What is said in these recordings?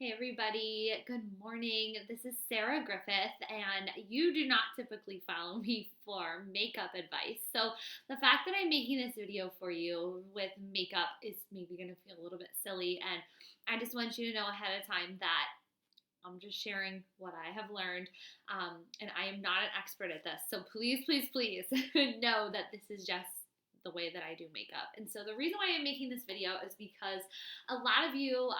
Hey everybody, good morning. This is Sarah Griffith, and you do not typically follow me for makeup advice. So, the fact that I'm making this video for you with makeup is maybe going to feel a little bit silly, and I just want you to know ahead of time that I'm just sharing what I have learned, and I am not an expert at this. So, please, please, please know that this is just the way that I do makeup. And so the reason why I'm making this video is because a lot of you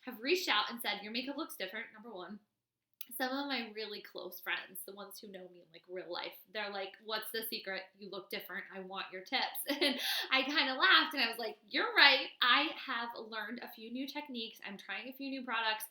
have reached out and said your makeup looks different, number one. Some of my really close friends, the ones who know me in like real life, they're like, what's the secret? You look different. I want your tips. And I kind of laughed and I was like, you're right. I have learned a few new techniques. I'm trying a few new products.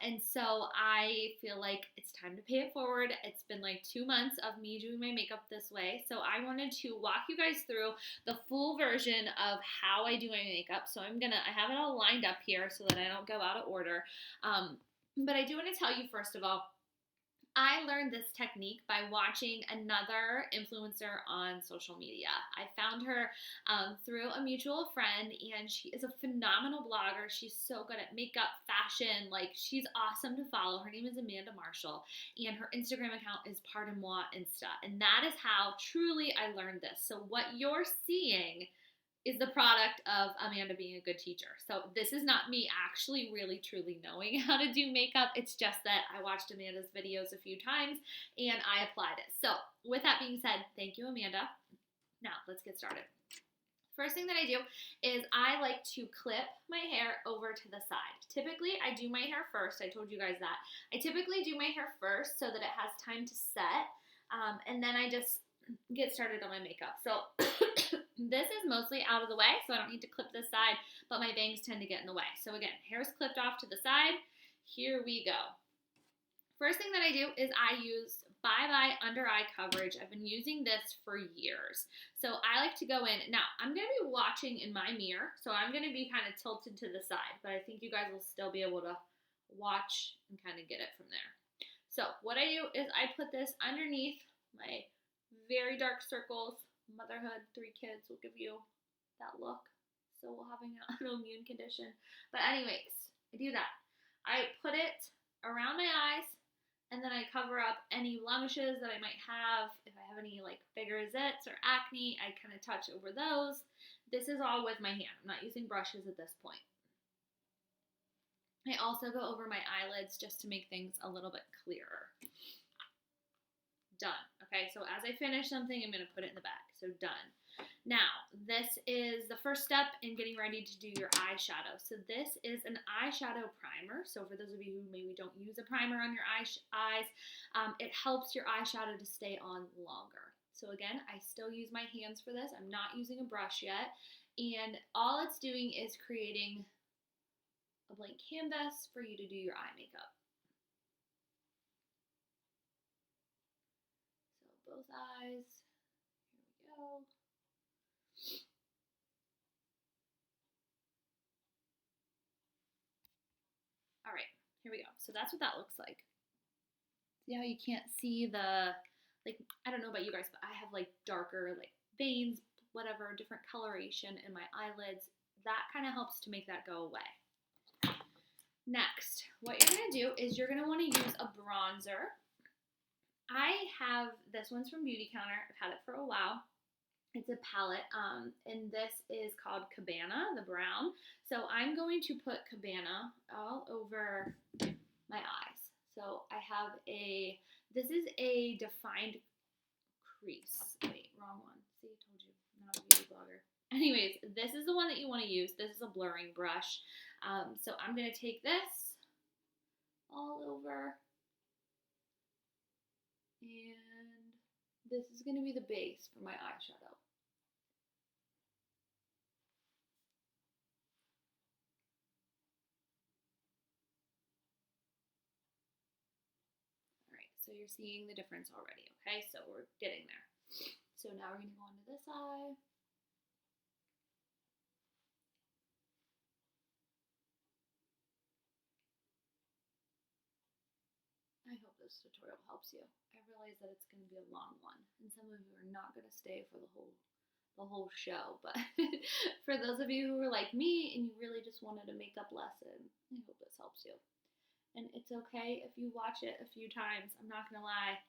And so I feel like it's time to pay it forward. It's been like 2 months of me doing my makeup this way. So I wanted to walk you guys through the full version of how I do my makeup. So I have it all lined up here so that I don't go out of order. But I do want to tell you, first of all, I learned this technique by watching another influencer on social media. I found her through a mutual friend, and she is a phenomenal blogger. She's so good at makeup, fashion. Like, she's awesome to follow. Her name is Amanda Marshall, and her Instagram account is Pardon Moi Insta. And that is how truly I learned this. So what you're seeing is the product of Amanda being a good teacher. So this is not me actually really truly knowing how to do makeup. It's just that I watched Amanda's videos a few times and I applied it. So with that being said, thank you, Amanda. Now let's get started. First thing that I do is I like to clip my hair over to the side. Typically, I do my hair first. I told you guys that. I typically do my hair first so that it has time to set, and then I just get started on my makeup. So this is mostly out of the way, so I don't need to clip this side, but my bangs tend to get in the way. So again, hair's clipped off to the side. Here we go. First thing that I do is I use Bye Bye Under Eye Coverage. I've been using this for years. So I like to go in. Now, I'm going to be watching in my mirror, so I'm going to be kind of tilted to the side, but I think you guys will still be able to watch and kind of get it from there. So what I do is I put this underneath my very dark circles. Motherhood, 3 kids will give you that look. So we'll have an autoimmune condition. But anyways, I do that. I put it around my eyes, and then I cover up any blemishes that I might have. If I have any like bigger zits or acne, I kind of touch over those. This is all with my hand. I'm not using brushes at this point. I also go over my eyelids just to make things a little bit clearer. Done. Okay, so as I finish something, I'm going to put it in the bag. So done. Now, this is the first step in getting ready to do your eyeshadow. So this is an eyeshadow primer. So for those of you who maybe don't use a primer on your eyes, it helps your eyeshadow to stay on longer. So again, I still use my hands for this. I'm not using a brush yet. And all it's doing is creating a blank canvas for you to do your eye makeup. Both eyes. Here we go. All right, here we go. So that's what that looks like. See how you can't see the, like, I don't know about you guys, but I have like darker like veins, whatever, different coloration in my eyelids. That kind of helps to make that go away. Next, what you're going to do is you're going to want to use a bronzer. I have, this one's from Beauty Counter. I've had it for a while. It's a palette, and this is called Cabana, the brown. So I'm going to put Cabana all over my eyes. So I have this is a defined crease. Wait, wrong one. See, I told you, I'm not a beauty blogger. Anyways, this is the one that you want to use. This is a blurring brush. So I'm going to take this all over. And this is going to be the base for my eyeshadow. Alright, so you're seeing the difference already, okay? So we're getting there. So now we're going to go on to this eye. I hope this tutorial helps you. I realize that it's going to be a long one, and some of you are not going to stay for the whole a whole show, but for those of you who are like me and you really just wanted a makeup lesson, I hope this helps you. And it's okay if you watch it a few times. I'm not gonna lie,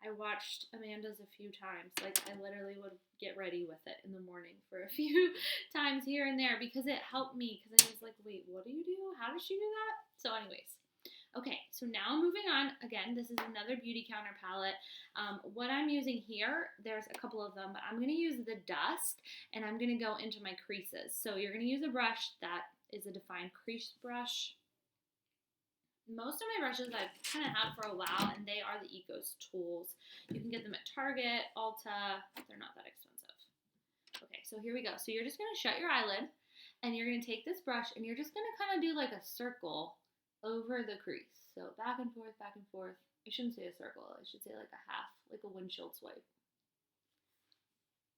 I watched Amanda's a few times. Like, I literally would get ready with it in the morning for a few times here and there because it helped me, because I was like, wait, what do you do? How does she do that? So anyways, okay, so now moving on. Again, this is another Beauty Counter palette. What I'm using here, there's a couple of them, but I'm going to use the Dusk, and I'm going to go into my creases. So you're going to use a brush that is a defined crease brush. Most of my brushes I've kind of had for a while, and they are the Ecos tools. You can get them at Target, Ulta. They're not that expensive. Okay, so here we go. So you're just going to shut your eyelid, and you're going to take this brush, and you're just going to kind of do like a circle over the crease. So back and forth, back and forth. I shouldn't say a circle. I should say like a half, like a windshield swipe.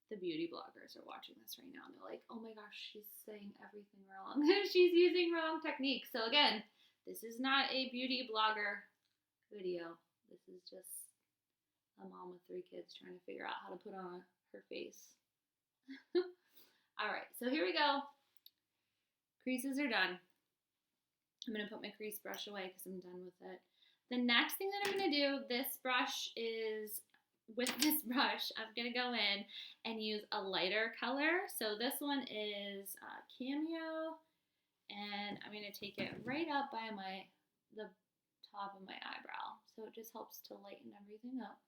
The beauty bloggers are watching this right now, and they're like, oh my gosh, she's saying everything wrong. She's using wrong techniques. So again, this is not a beauty blogger video. This is just a mom with 3 kids trying to figure out how to put on her face. All right, so here we go. Creases are done. I'm going to put my crease brush away because I'm done with it. The next thing that I'm going to do, with this brush, I'm going to go in and use a lighter color. So this one is Cameo, and I'm going to take it right up by the top of my eyebrow. So it just helps to lighten everything up.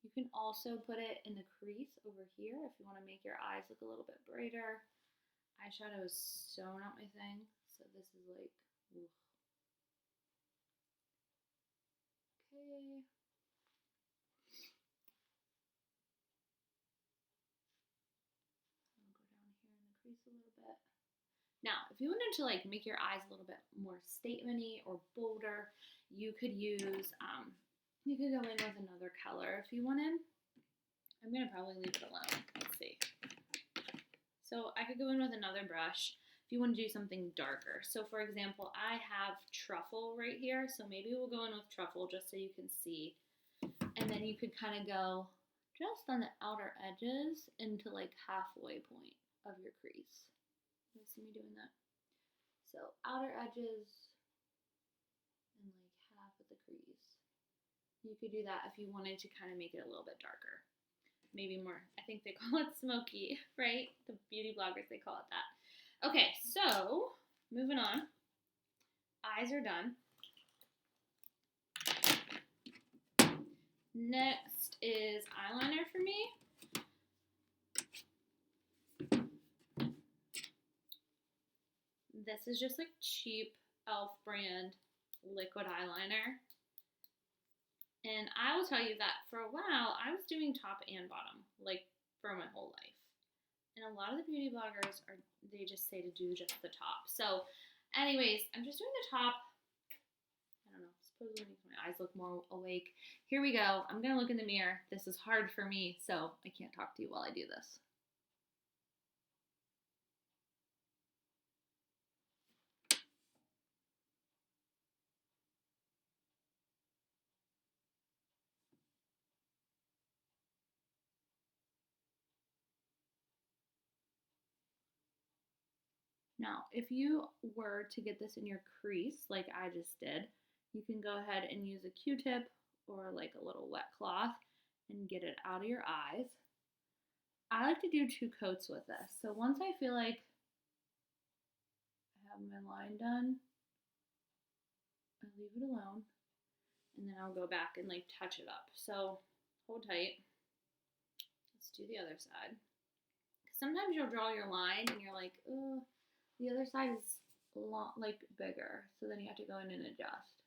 You can also put it in the crease over here if you want to make your eyes look a little bit brighter. Eyeshadow is so not my thing, so this is like, oof. Okay. I'll go down here in the crease a little bit. Now, if you wanted to like make your eyes a little bit more statement-y or bolder, you could use, you could go in with another color if you wanted. I'm gonna probably leave it alone. Let's see. So I could go in with another brush if you want to do something darker. So for example, I have Truffle right here, so maybe we'll go in with Truffle just so you can see. And then you could kind of go just on the outer edges into like halfway point of your crease. You see me doing that? So outer edges and like half of the crease. You could do that if you wanted to kind of make it a little bit darker. Maybe more, I think they call it smoky, right? The beauty bloggers, they call it that. Okay, so moving on. Eyes are done. Next is eyeliner for me. This is just like cheap e.l.f. brand liquid eyeliner. And I will tell you that for a while, I was doing top and bottom, like for my whole life. And a lot of the beauty bloggers they just say to do just the top. So anyways, I'm just doing the top. I don't know, supposedly makes my eyes look more awake. Here we go. I'm going to look in the mirror. This is hard for me, so I can't talk to you while I do this. Now, if you were to get this in your crease, like I just did, you can go ahead and use a Q-tip or like a little wet cloth and get it out of your eyes. I like to do 2 coats with this. So once I feel like I have my line done, I leave it alone, and then I'll go back and like touch it up. So hold tight. Let's do the other side. Sometimes you'll draw your line and you're like, oh, the other side is like bigger, so then you have to go in and adjust.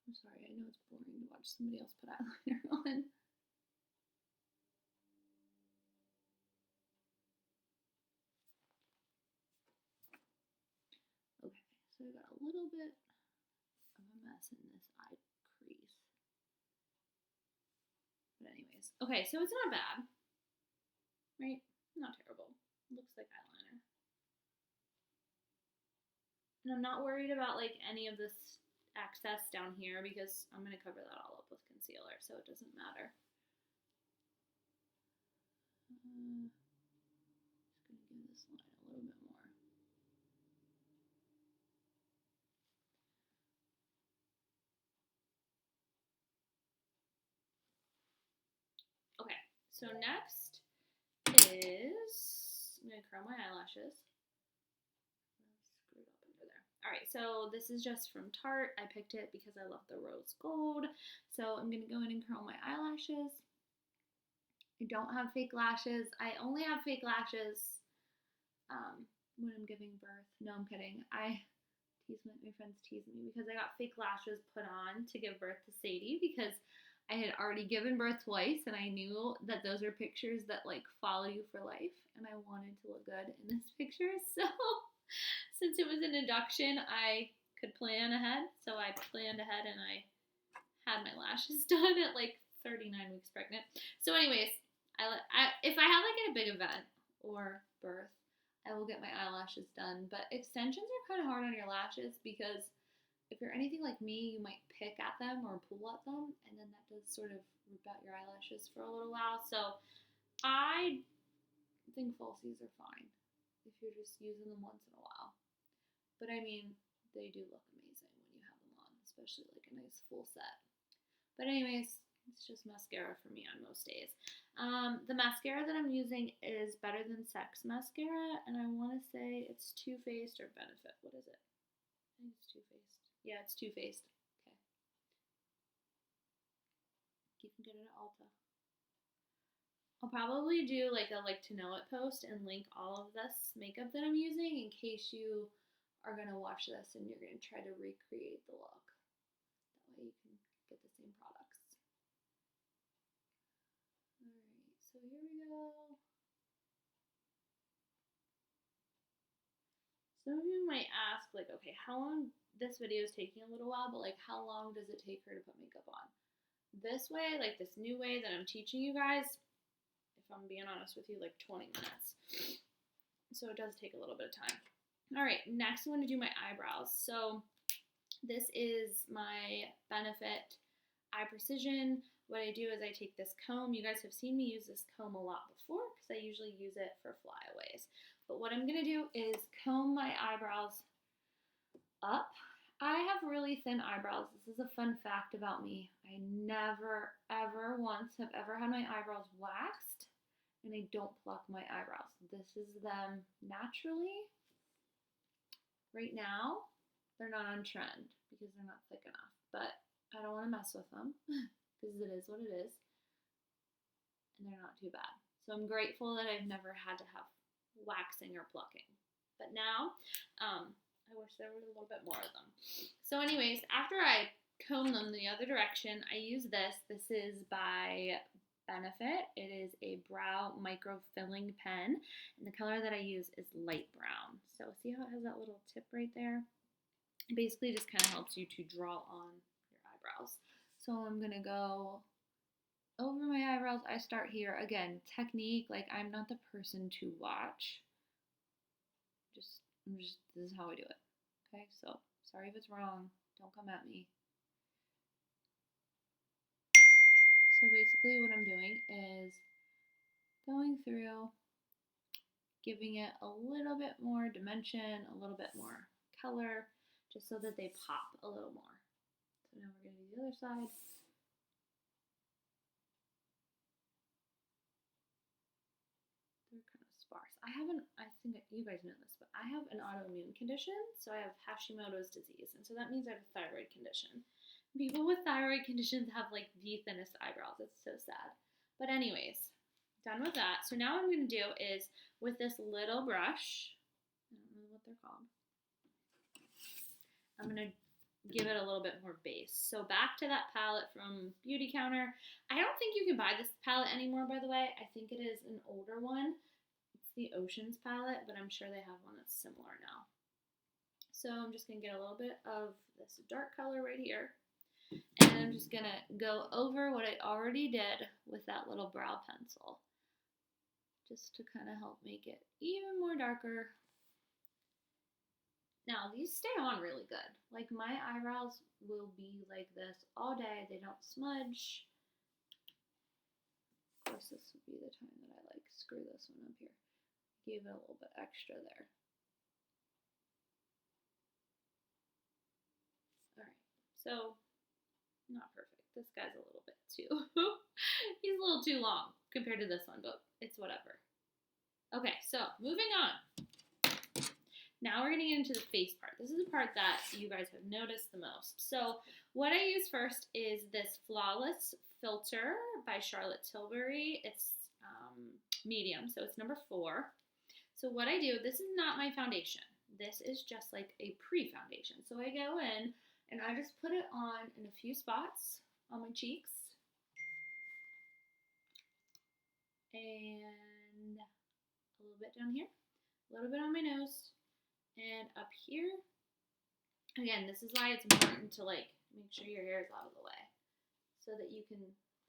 I'm sorry, I know it's boring to watch somebody else put eyeliner on. Okay, so I got a little bit of a mess mess in this eye crease. But anyways, okay, so it's not bad, right? Not terrible. Looks like eyeliner. And I'm not worried about like any of this excess down here because I'm going to cover that all up with concealer, so it doesn't matter. Just going to give this line a little bit more. Okay, so next is, I'm going to curl my eyelashes. Screwed up under there. Alright, so this is just from Tarte. I picked it because I love the rose gold. So I'm going to go in and curl my eyelashes. I don't have fake lashes. I only have fake lashes when I'm giving birth. No, I'm kidding. My friends tease me because I got fake lashes put on to give birth to Sadie because I had already given birth twice and I knew that those are pictures that like follow you for life and I wanted to look good in this picture. So since it was an induction, I could plan ahead. So I planned ahead and I had my lashes done at like 39 weeks pregnant. So anyways, if I have like a big event or birth, I will get my eyelashes done. But extensions are kind of hard on your lashes because if you're anything like me, you might pick at them or pull at them, and then that does sort of rip out your eyelashes for a little while. So I think falsies are fine if you're just using them once in a while. But I mean, they do look amazing when you have them on, especially like a nice full set. But anyways, it's just mascara for me on most days. The mascara that I'm using is Better Than Sex mascara, and I want to say it's Too Faced or Benefit. What is it? I think it's Too Faced. Yeah, it's Too Faced. Okay. You can get it at Ulta. I'll probably do like a like to know it post and link all of this makeup that I'm using in case you are going to watch this and you're going to try to recreate the look. That way you can get the same products. Alright, so here we go. Some of you might ask, like, okay, how long, this video is taking a little while, but like how long does it take her to put makeup on? This way, like this new way that I'm teaching you guys, if I'm being honest with you, like 20 minutes. So it does take a little bit of time. Alright, next I'm going to do my eyebrows. So this is my Benefit Eye Precision. What I do is I take this comb. You guys have seen me use this comb a lot before because I usually use it for flyaways. But what I'm going to do is comb my eyebrows up. I have really thin eyebrows. This is a fun fact about me. I never, ever once have ever had my eyebrows waxed, and I don't pluck my eyebrows. This is them naturally. Right now, they're not on trend because they're not thick enough, but I don't want to mess with them because it is what it is, and they're not too bad. So I'm grateful that I've never had to have waxing or plucking. But now, I wish there was a little bit more of them. So anyways, after I comb them the other direction, I use this. This is by Benefit. It is a brow micro filling pen, and the color that I use is light brown. So see how it has that little tip right there? It basically just kind of helps you to draw on your eyebrows. So I'm gonna go over my eyebrows. I start here. Again, technique, like I'm not the person to watch. This is how I do it. Okay, so sorry if it's wrong. Don't come at me. So basically what I'm doing is going through, giving it a little bit more dimension, a little bit more color, just so that they pop a little more. So now we're going to do the other side. They're kind of sparse. I think you guys know this, but I have an autoimmune condition, so I have Hashimoto's disease, and so that means I have a thyroid condition. People with thyroid conditions have like the thinnest eyebrows. It's so sad. But anyways, done with that. So now what I'm going to do is with this little brush, I don't know what they're called, I'm going to give it a little bit more base. So back to that palette from Beauty Counter. I don't think you can buy this palette anymore, by the way. I think it is an older one. It's the Oceans palette, but I'm sure they have one that's similar now. So I'm just going to get a little bit of this dark color right here. And I'm just going to go over what I already did with that little brow pencil, just to kind of help make it even more darker. Now, these stay on really good. Like, my eyebrows will be like this all day. They don't smudge. Of course, this would be the time that I like screw this one up here. Give it a little bit extra there. Alright, so not perfect. This guy's a little bit too, he's a little too long compared to this one, but it's whatever. Okay, so moving on. Now we're going to get into the face part. This is the part that you guys have noticed the most. So what I use first is this Flawless Filter by Charlotte Tilbury. It's medium, so it's number 4. So what I do, this is not my foundation. This is just like a pre-foundation. So I go in and I just put it on in a few spots on my cheeks. And a little bit down here, a little bit on my nose, and up here. Again, this is why it's important to like make sure your hair is out of the way so that you can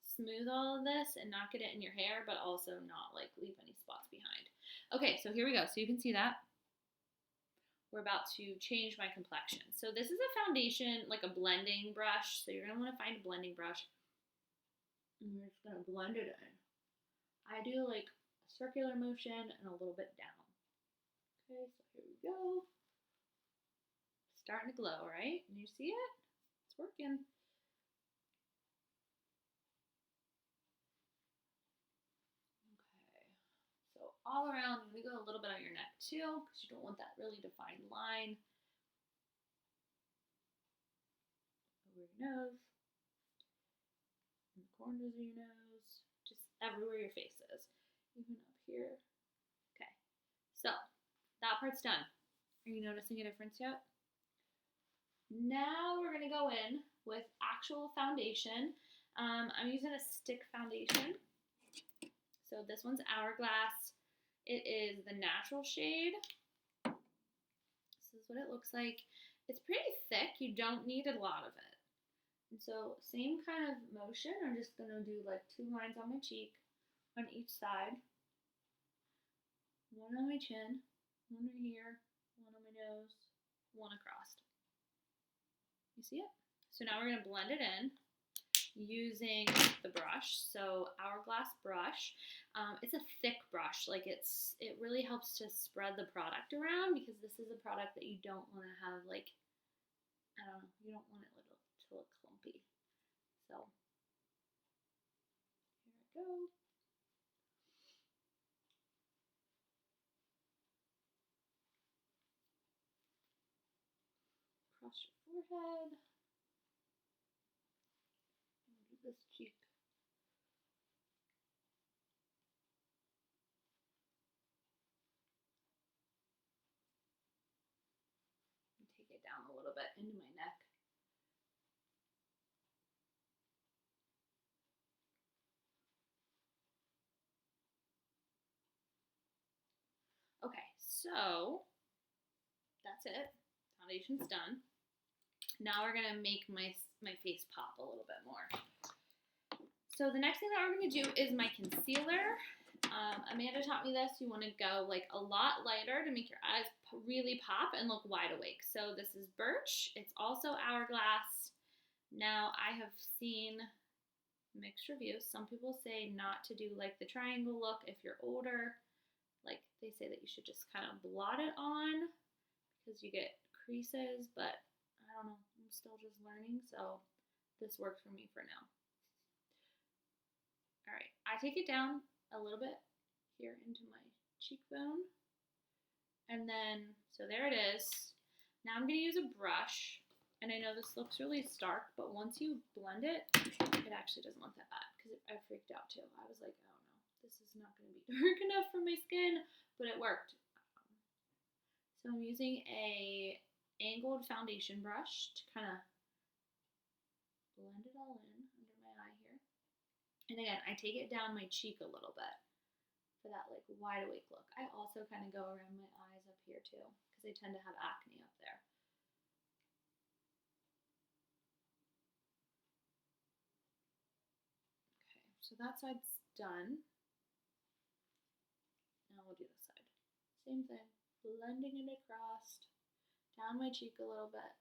smooth all of this and not get it in your hair, but also not like leave any spots behind. Okay, so here we go. So you can see that. We're about to change my complexion. So this is a foundation, like a blending brush. So you're going to want to find a blending brush. And we're just going to blend it in. I do like a circular motion and a little bit down. Okay, so here we go. Starting to glow, right? And you see it? It's working. Okay, so all around, I'm going to go a little bit on your neck too, because you don't want that really defined line. Over your nose, in the corners of your nose, just everywhere your face is, even up here. Okay, so that part's done. Are you noticing a difference yet? Now we're going to go in with actual foundation. I'm using a stick foundation. So this one's Hourglass. It is the natural shade. This is what it looks like. It's pretty thick. You don't need a lot of it. And so same kind of motion. I'm just going to do like 2 lines on my cheek on each side. One on my chin, one right here, one on my nose, one across. You see it? So now we're going to blend it in using the brush. So Hourglass brush. It's a thick brush. Like it really helps to spread the product around, because this is a product that you don't want to have like, I don't know, you don't want it to look clumpy. So here I go. Across your forehead. Do this cheek. Take it down a little bit into my neck. Okay, so that's it. Foundation's done. Now we're gonna make my face pop a little bit more. So the next thing that we're gonna do is my concealer. Amanda taught me this. You want to go like a lot lighter to make your eyes really pop and look wide awake. So this is Birch. It's also Hourglass. Now I have seen mixed reviews. Some people say not to do like the triangle look if you're older. Like they say that you should just kind of blot it on because you get creases, but I don't know. I'm still just learning, so this works for me for now. All right, I take it down a little bit here into my cheekbone. And then, so there it is. Now I'm going to use a brush. And I know this looks really stark, but once you blend it, it actually doesn't look that bad, because I freaked out too. I was like, oh no, this is not going to be dark enough for my skin, but it worked. So I'm using a angled foundation brush to kind of blend it all in under my eye here. And again, I take it down my cheek a little bit for that like wide awake look. I also kind of go around my eyes up here too, because I tend to have acne up there. so that side's done. Now we'll do this side. Same thing, blending it across, down my cheek a little bit.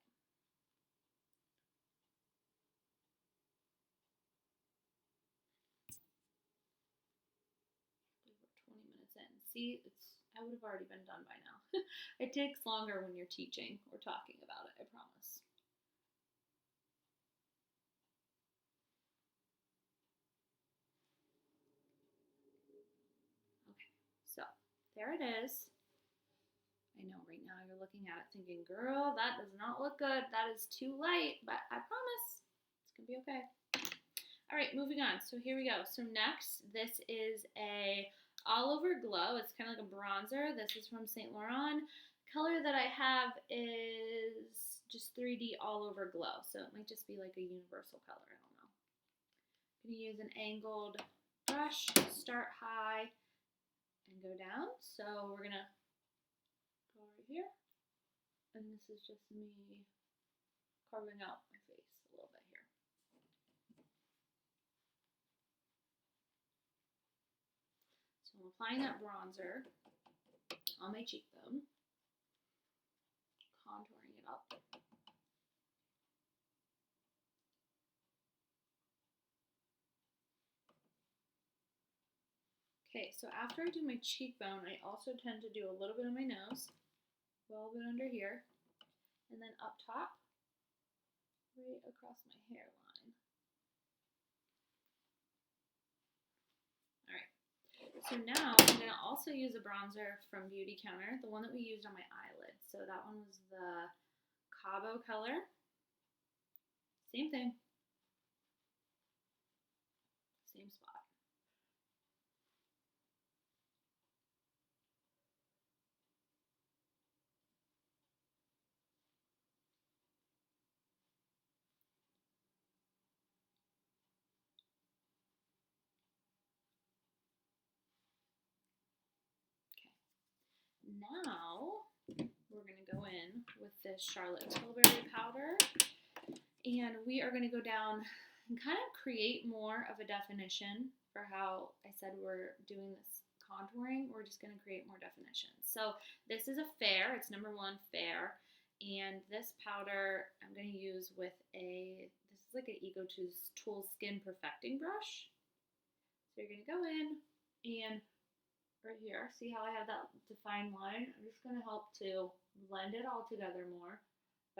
We're 20 minutes in. See, I would have already been done by now. It takes longer when you're teaching or talking about it, I promise. Okay, so there it is. I know right now you're looking at it thinking, girl, that does not look good. That is too light, but I promise it's gonna be okay. All right, moving on. So here we go. So next, this is a all over glow. It's kind of like a bronzer. This is from Saint Laurent. Color that I have is just 3D all over glow. So it might just be like a universal color. I don't know. I'm going to use an angled brush, start high and go down. So we're going to go right here. And this is just me carving out my face a little bit here. So I'm applying that bronzer on my cheekbone, contouring it up. Okay, so after I do my cheekbone, I also tend to do a little bit of my nose, a little bit under here, and then up top, right across my hairline. All right, so now I'm going to also use a bronzer from Beauty Counter, the one that we used on my eyelid. So that one was the Cabo color. Same thing. Same spot. Now we're going to go in with this Charlotte Tilbury powder, and we are going to go down and kind of create more of a definition for how I said we're doing this contouring. We're just going to create more definition. So this is a fair, it's number 1 fair, and this powder I'm going to use with this is like an Ego Tool Skin Perfecting Brush. So you're going to go in and right here, see how I have that defined line? I'm just going to help to blend it all together more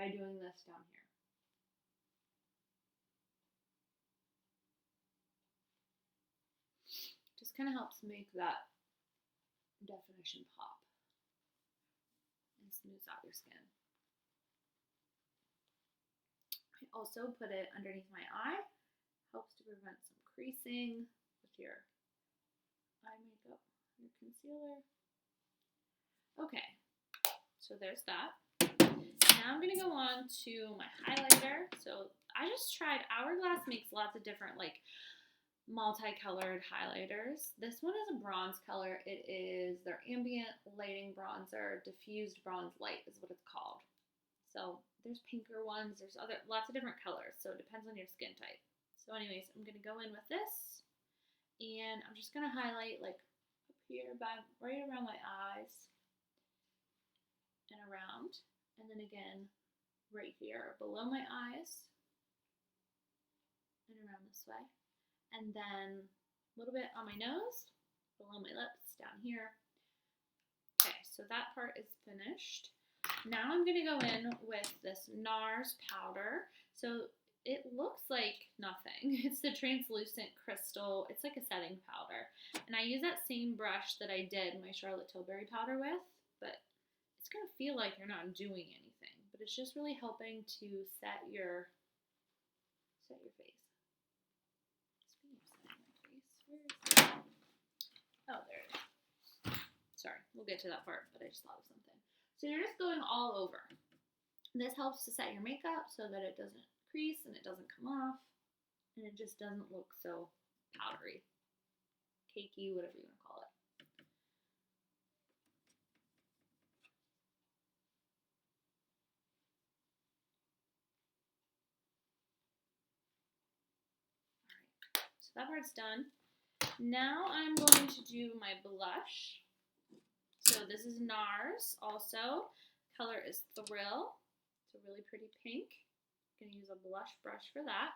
by doing this down here. Just kind of helps make that definition pop and smooths out your skin. I also put it underneath my eye, helps to prevent some creasing with your eye makeup. Your concealer. Okay, so there's that. Now I'm going to go on to my highlighter. So I just tried, Hourglass makes lots of different like multicolored highlighters. This one is a bronze color. It is their ambient lighting bronzer, diffused bronze light is what it's called. So there's pinker ones, there's lots of different colors, so it depends on your skin type. So anyways, I'm going to go in with this, and I'm just going to highlight like here, right around my eyes and around, and then again right here below my eyes and around this way, and then a little bit on my nose, below my lips, down here. Okay, so that part is finished. Now I'm going to go in with this Nars Powder. So it looks like nothing. It's the translucent crystal. It's like a setting powder. And I use that same brush that I did my Charlotte Tilbury powder with, but it's going to feel like you're not doing anything. But it's just really helping to set your face. Speaking of setting my face, where is it? Oh, there it is. Sorry, we'll get to that part, but I just thought of something. So you're just going all over. This helps to set your makeup so that it doesn't crease and it doesn't come off, and it just doesn't look so powdery, cakey, whatever you want to call it. Alright, so that part's done. Now I'm going to do my blush. So this is Nars also. Color is Thrill. It's a really pretty pink. I'm going to use a blush brush for that.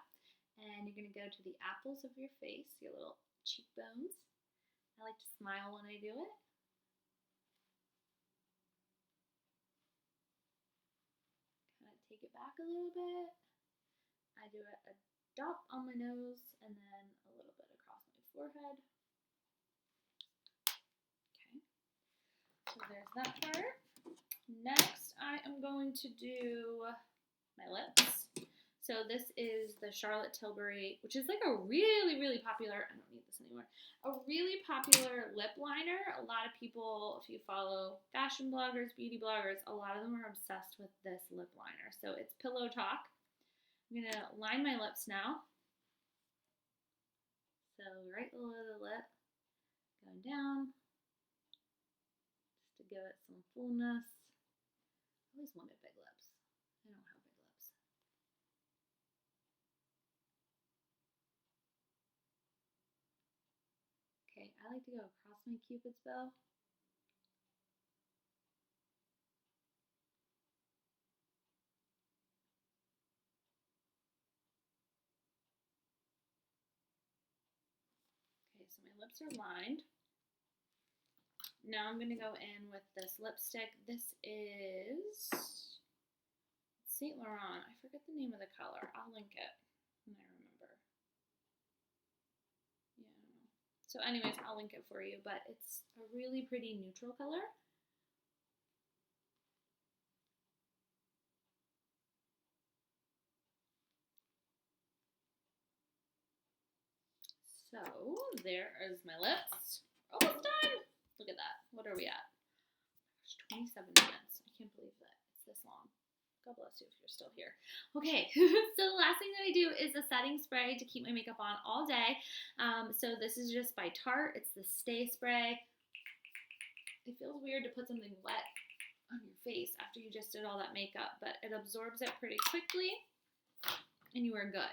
And you're going to go to the apples of your face, your little cheekbones. I like to smile when I do it. Kind of take it back a little bit. I do a dot on my nose and then a little bit across my forehead. Okay, so there's that part. Next, I am going to do my lips. So this is the Charlotte Tilbury, which is like a really, really popular, I don't need this anymore, a really popular lip liner. A lot of people, if you follow fashion bloggers, beauty bloggers, a lot of them are obsessed with this lip liner. So it's Pillow Talk. I'm going to line my lips now. So right below the lip, going down, just to give it some fullness. I always wanted big lips. I don't have big lips. Okay, I like to go across my Cupid's bow. Okay, so my lips are lined. Now I'm going to go in with this lipstick. This is Saint Laurent. I forget the name of the color. I'll link it when I remember. Yeah. So anyways, I'll link it for you, but it's a really pretty neutral color. So there is my lips. Almost done. Look at that. What are we at? 27 minutes. I can't believe that it's this long. God bless you if you're still here. Okay, so the last thing that I do is a setting spray to keep my makeup on all day. So this is just by Tarte. It's the Stay Spray. It feels weird to put something wet on your face after you just did all that makeup, but it absorbs it pretty quickly and you are good.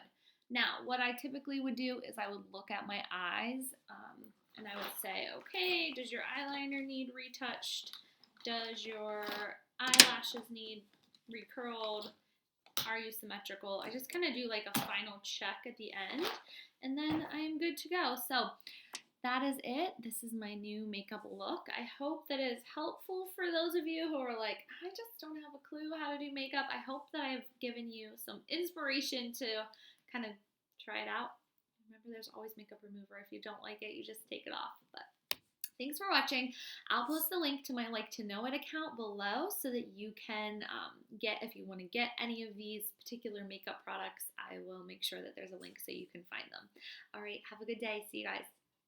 Now, what I typically would do is I would look at my eyes and I would say, okay, does your eyeliner need retouched? Does your eyelashes need recurled? Are you symmetrical? I just kind of do like a final check at the end and then I'm good to go. So that is it. This is my new makeup look. I hope that it is helpful for those of you who are like, I just don't have a clue how to do makeup. I hope that I've given you some inspiration to kind of try it out. Remember, there's always makeup remover. If you don't like it, you just take it off. But thanks for watching. I'll post the link to my Like to Know It account below so that you can get, if you want to get any of these particular makeup products, I will make sure that there's a link so you can find them. All right, have a good day. See you guys.